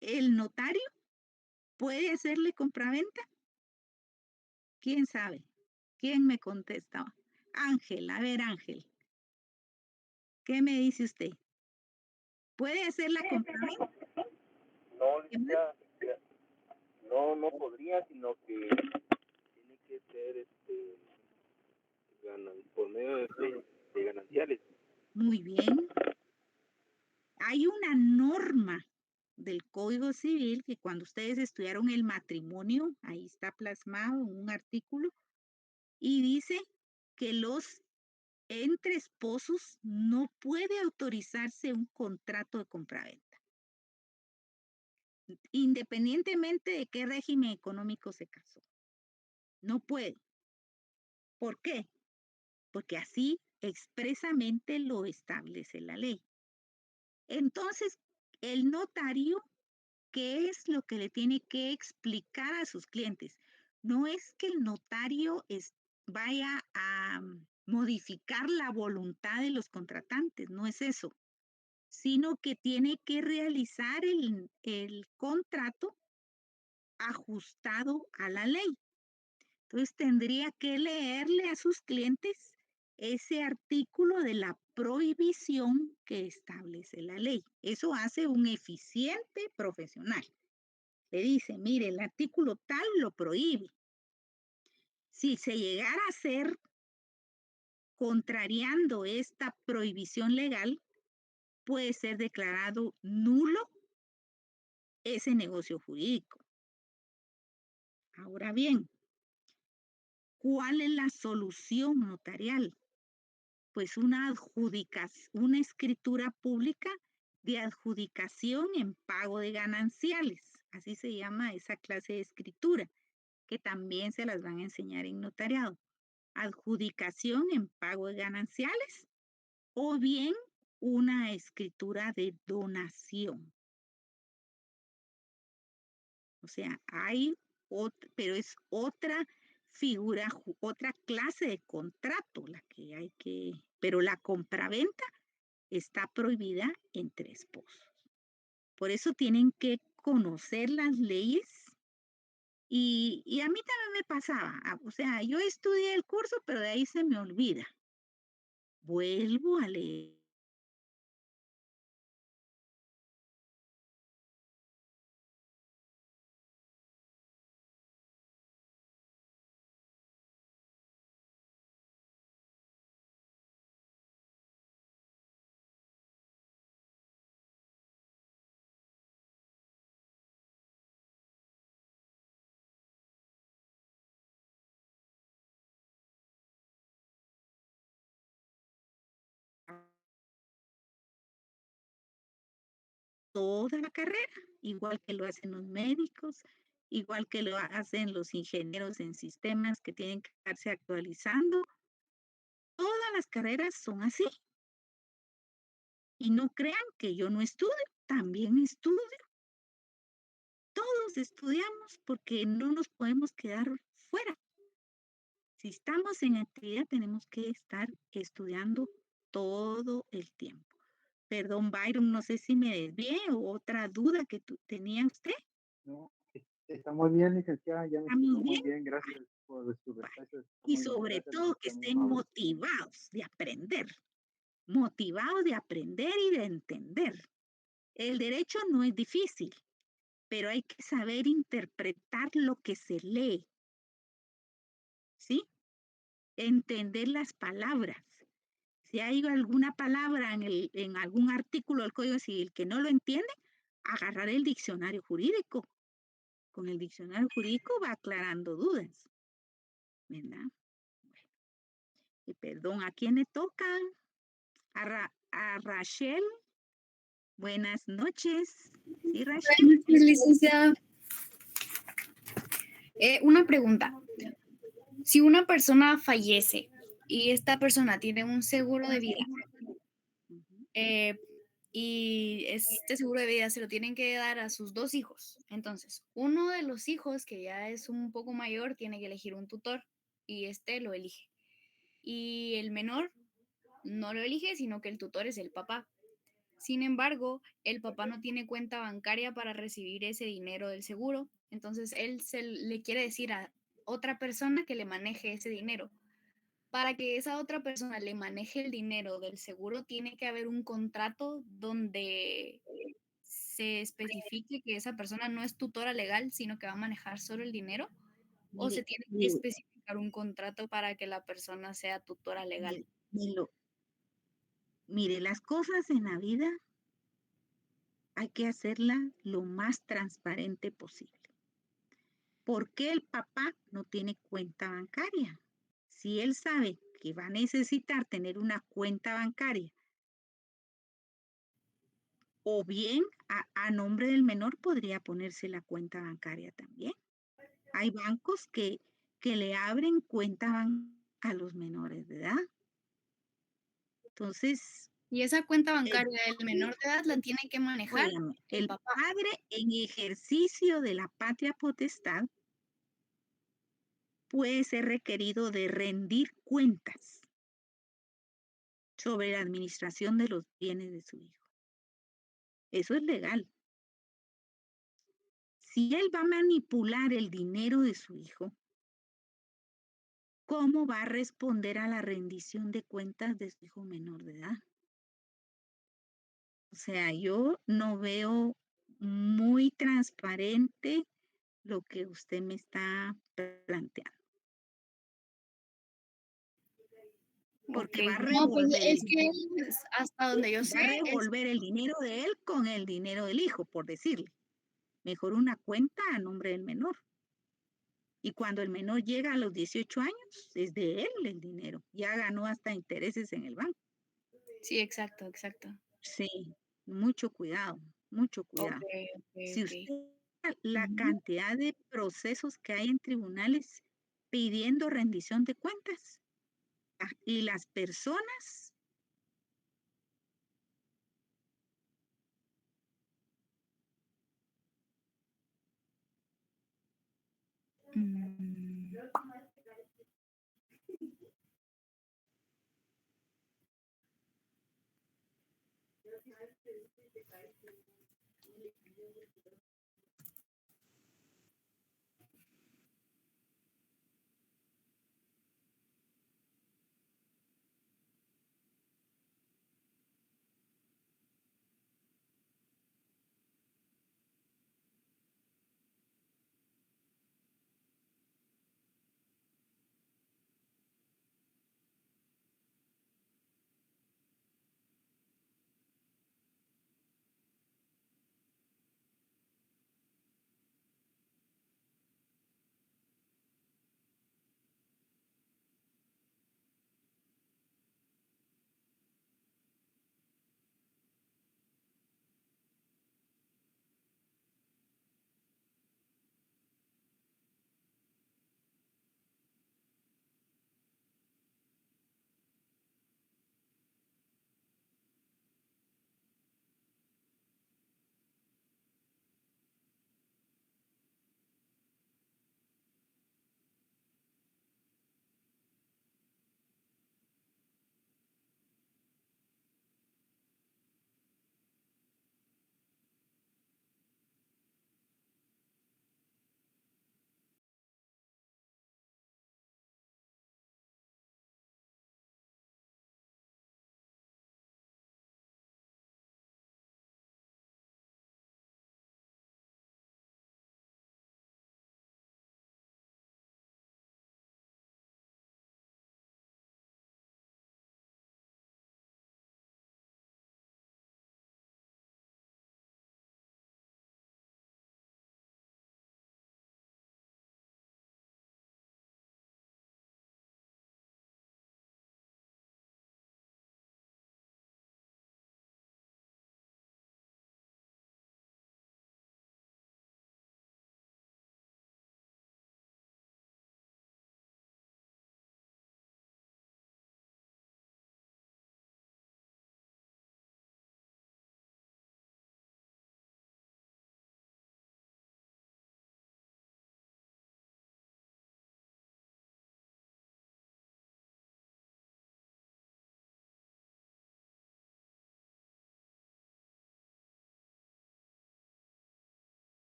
el notario puede hacerle compraventa. ¿Quién sabe? ¿Quién me contesta? Ángel, a ver, Ángel, ¿qué me dice usted? ¿Puede hacer la compraventa? No, licenciada, no podría, sino que tiene que ser por medio de gananciales. Muy bien. Hay una norma del Código Civil que cuando ustedes estudiaron el matrimonio, ahí está plasmado en un artículo, y dice que los entre esposos no puede autorizarse un contrato de compraventa, independientemente de qué régimen económico se casó. No puede. ¿Por qué? Porque así expresamente lo establece la ley. Entonces, el notario, ¿qué es lo que le tiene que explicar a sus clientes? No es que el notario vaya a modificar la voluntad de los contratantes, no es eso, sino que tiene que realizar el contrato ajustado a la ley. Entonces tendría que leerle a sus clientes ese artículo de la prohibición que establece la ley. Eso hace un eficiente profesional. Le dice, mire, el artículo tal lo prohíbe. Si se llegara a hacer contrariando esta prohibición legal, puede ser declarado nulo ese negocio jurídico. Ahora bien, ¿cuál es la solución notarial? Pues una escritura pública de adjudicación en pago de gananciales. Así se llama esa clase de escritura, que también se las van a enseñar en notariado. Adjudicación en pago de gananciales o bien una escritura de donación. O sea, pero es otra figura, otra clase de contrato la que hay que, pero la compraventa está prohibida entre esposos. Por eso tienen que conocer las leyes y a mí también me pasaba, o sea, yo estudié el curso, pero de ahí se me olvida. Vuelvo a leer. Toda la carrera, igual que lo hacen los médicos, igual que lo hacen los ingenieros en sistemas que tienen que estarse actualizando. Todas las carreras son así. Y no crean que yo no estudio, también estudio. Todos estudiamos porque no nos podemos quedar fuera. Si estamos en actividad, tenemos que estar estudiando todo el tiempo. Perdón, Byron, no sé si me desvié o otra duda que tenía usted. No, está muy bien, licenciada, ya me ¿Está muy explicó muy bien? bien, gracias por su respuesta. Y sobre todo que estén motivados de aprender y de entender. El derecho no es difícil, pero hay que saber interpretar lo que se lee, ¿sí? Entender las palabras. Si hay alguna palabra en algún artículo del Código Civil que no lo entiende, agarrar el diccionario jurídico. Con el diccionario jurídico va aclarando dudas, ¿verdad? Bueno, y perdón, ¿a quién le toca? A Rachel. Buenas noches. Sí, Rachel. Licenciada, una pregunta. Si una persona fallece y esta persona tiene un seguro de vida y este seguro de vida se lo tienen que dar a sus 2 hijos, entonces uno de los hijos que ya es un poco mayor tiene que elegir un tutor y este lo elige. Y el menor no lo elige, sino que el tutor es el papá. Sin embargo, el papá no tiene cuenta bancaria para recibir ese dinero del seguro, entonces él le quiere decir otra persona que le maneje ese dinero. Para que esa otra persona le maneje el dinero del seguro, tiene que haber un contrato donde se especifique que esa persona no es tutora legal, sino que va a manejar solo el dinero, o se Mire, tiene que especificar un contrato para que la persona sea tutora legal. mire, las cosas en la vida hay que hacerla lo más transparente posible. ¿Por qué el papá no tiene cuenta bancaria? Si él sabe que va a necesitar tener una cuenta bancaria, o bien a nombre del menor podría ponerse la cuenta bancaria también. Hay bancos que le abren cuenta a los menores de edad. Entonces, Y esa cuenta bancaria del menor de edad la tiene que manejar óigame, el el papá. padre en ejercicio de la patria potestad puede ser requerido de rendir cuentas sobre la administración de los bienes de su hijo. Eso es legal. Si él va a manipular el dinero de su hijo, ¿cómo va a responder a la rendición de cuentas de su hijo menor de edad? O sea, yo no veo muy transparente lo que usted me está planteando. Porque va a No, pues revolver es que hasta donde yo sé, va a revolver el dinero de él con el dinero del hijo, por decirle. Mejor una cuenta a nombre del menor. Y cuando el menor llega a los 18 años, es de él el dinero. Ya ganó hasta intereses en el banco. Sí, exacto. Sí, mucho cuidado, mucho cuidado. Si usted la cantidad de procesos que hay en tribunales pidiendo rendición de cuentas y las personas